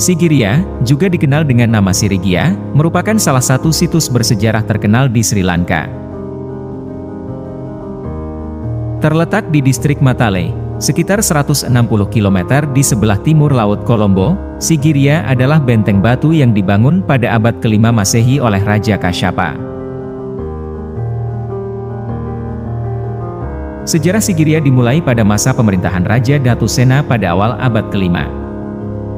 Sigiriya, juga dikenal dengan nama Sriwijaya, merupakan salah satu situs bersejarah terkenal di Sri Lanka. Terletak di distrik Matale, sekitar 160 km di sebelah timur Laut Kolombo, Sigiriya adalah benteng batu yang dibangun pada abad ke-5 Masehi oleh Raja Kasyapa. Sejarah Sigiriya dimulai pada masa pemerintahan Raja Datusena pada awal abad ke-5.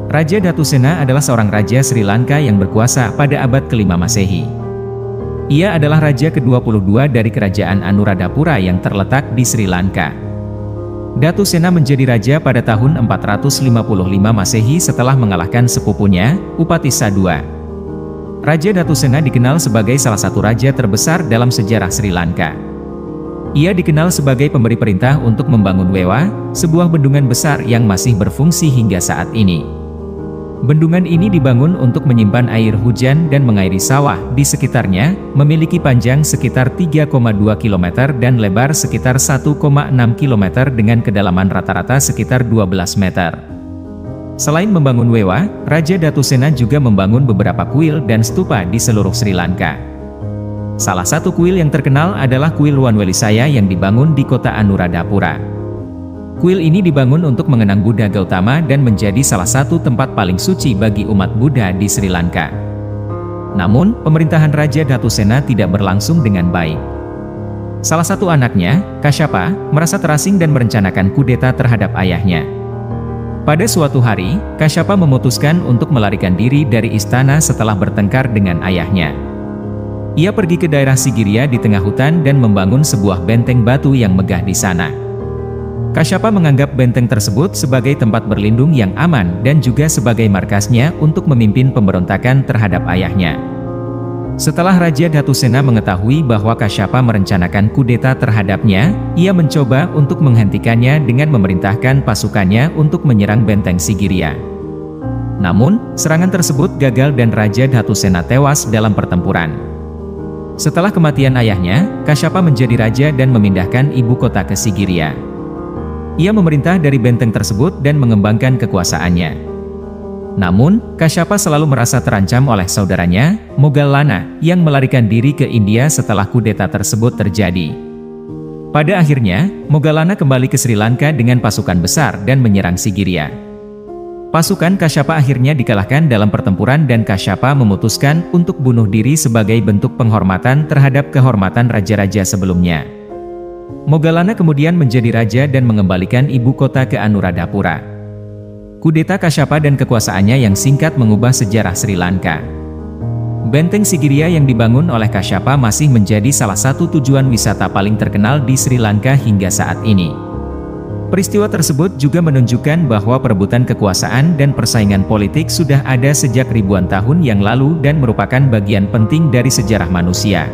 Raja Datusena adalah seorang raja Sri Lanka yang berkuasa pada abad ke-5 Masehi. Ia adalah raja ke-22 dari kerajaan Anuradhapura yang terletak di Sri Lanka. Datusena menjadi raja pada tahun 455 Masehi setelah mengalahkan sepupunya, Upatissa II. Raja Datusena dikenal sebagai salah satu raja terbesar dalam sejarah Sri Lanka. Ia dikenal sebagai pemberi perintah untuk membangun Wewa, sebuah bendungan besar yang masih berfungsi hingga saat ini. Bendungan ini dibangun untuk menyimpan air hujan dan mengairi sawah di sekitarnya, memiliki panjang sekitar 3,2 km dan lebar sekitar 1,6 km dengan kedalaman rata-rata sekitar 12 meter. Selain membangun Wewa, Raja Datusena juga membangun beberapa kuil dan stupa di seluruh Sri Lanka. Salah satu kuil yang terkenal adalah kuil Wanwelisaya yang dibangun di kota Anuradhapura. Kuil ini dibangun untuk mengenang Buddha Gautama dan menjadi salah satu tempat paling suci bagi umat Buddha di Sri Lanka. Namun, pemerintahan Raja Datusena tidak berlangsung dengan baik. Salah satu anaknya, Kasyapa, merasa terasing dan merencanakan kudeta terhadap ayahnya. Pada suatu hari, Kasyapa memutuskan untuk melarikan diri dari istana setelah bertengkar dengan ayahnya. Ia pergi ke daerah Sigiriya di tengah hutan dan membangun sebuah benteng batu yang megah di sana. Kasyapa menganggap benteng tersebut sebagai tempat berlindung yang aman dan juga sebagai markasnya untuk memimpin pemberontakan terhadap ayahnya. Setelah Raja Datusena mengetahui bahwa Kasyapa merencanakan kudeta terhadapnya, ia mencoba untuk menghentikannya dengan memerintahkan pasukannya untuk menyerang benteng Sigiriya. Namun, serangan tersebut gagal dan Raja Datusena tewas dalam pertempuran. Setelah kematian ayahnya, Kasyapa menjadi raja dan memindahkan ibu kota ke Sigiriya. Ia memerintah dari benteng tersebut dan mengembangkan kekuasaannya. Namun, Kasyapa selalu merasa terancam oleh saudaranya, Mogallana, yang melarikan diri ke India setelah kudeta tersebut terjadi. Pada akhirnya, Mogallana kembali ke Sri Lanka dengan pasukan besar dan menyerang Sigiriya. Pasukan Kasyapa akhirnya dikalahkan dalam pertempuran dan Kasyapa memutuskan untuk bunuh diri sebagai bentuk penghormatan terhadap kehormatan raja-raja sebelumnya. Mogallana kemudian menjadi raja dan mengembalikan ibu kota ke Anuradhapura. Kudeta Kasyapa dan kekuasaannya yang singkat mengubah sejarah Sri Lanka. Benteng Sigiriya yang dibangun oleh Kasyapa masih menjadi salah satu tujuan wisata paling terkenal di Sri Lanka hingga saat ini. Peristiwa tersebut juga menunjukkan bahwa perebutan kekuasaan dan persaingan politik sudah ada sejak ribuan tahun yang lalu dan merupakan bagian penting dari sejarah manusia.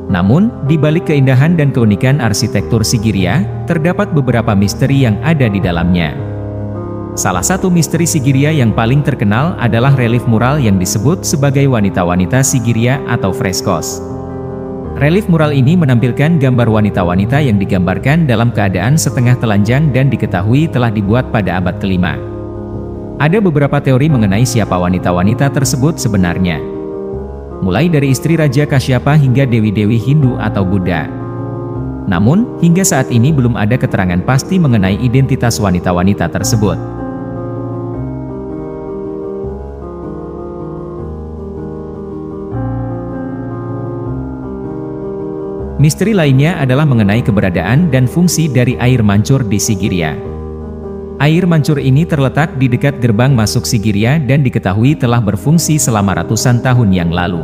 Namun, di balik keindahan dan keunikan arsitektur Sigiriya, terdapat beberapa misteri yang ada di dalamnya. Salah satu misteri Sigiriya yang paling terkenal adalah relief mural yang disebut sebagai wanita-wanita Sigiriya atau freskos. Relief mural ini menampilkan gambar wanita-wanita yang digambarkan dalam keadaan setengah telanjang dan diketahui telah dibuat pada abad ke-5. Ada beberapa teori mengenai siapa wanita-wanita tersebut sebenarnya. Mulai dari istri Raja Kasyapa hingga dewi-dewi Hindu atau Buddha. Namun, hingga saat ini belum ada keterangan pasti mengenai identitas wanita-wanita tersebut. Misteri lainnya adalah mengenai keberadaan dan fungsi dari air mancur di Sigiriya. Air mancur ini terletak di dekat gerbang masuk Sigiriya dan diketahui telah berfungsi selama ratusan tahun yang lalu.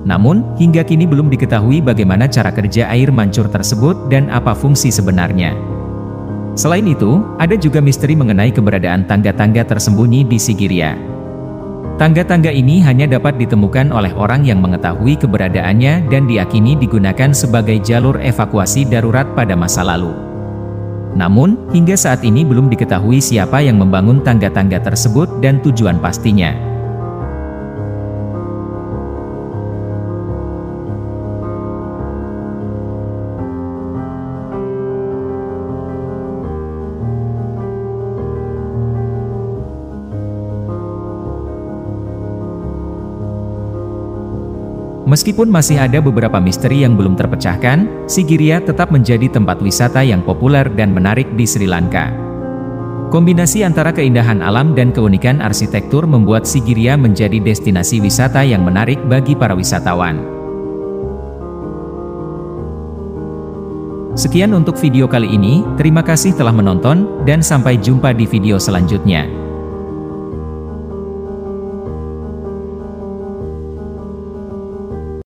Namun, hingga kini belum diketahui bagaimana cara kerja air mancur tersebut dan apa fungsi sebenarnya. Selain itu, ada juga misteri mengenai keberadaan tangga-tangga tersembunyi di Sigiriya. Tangga-tangga ini hanya dapat ditemukan oleh orang yang mengetahui keberadaannya dan diyakini digunakan sebagai jalur evakuasi darurat pada masa lalu. Namun, hingga saat ini belum diketahui siapa yang membangun tangga-tangga tersebut dan tujuan pastinya. Meskipun masih ada beberapa misteri yang belum terpecahkan, Sigiriya tetap menjadi tempat wisata yang populer dan menarik di Sri Lanka. Kombinasi antara keindahan alam dan keunikan arsitektur membuat Sigiriya menjadi destinasi wisata yang menarik bagi para wisatawan. Sekian untuk video kali ini, terima kasih telah menonton, dan sampai jumpa di video selanjutnya.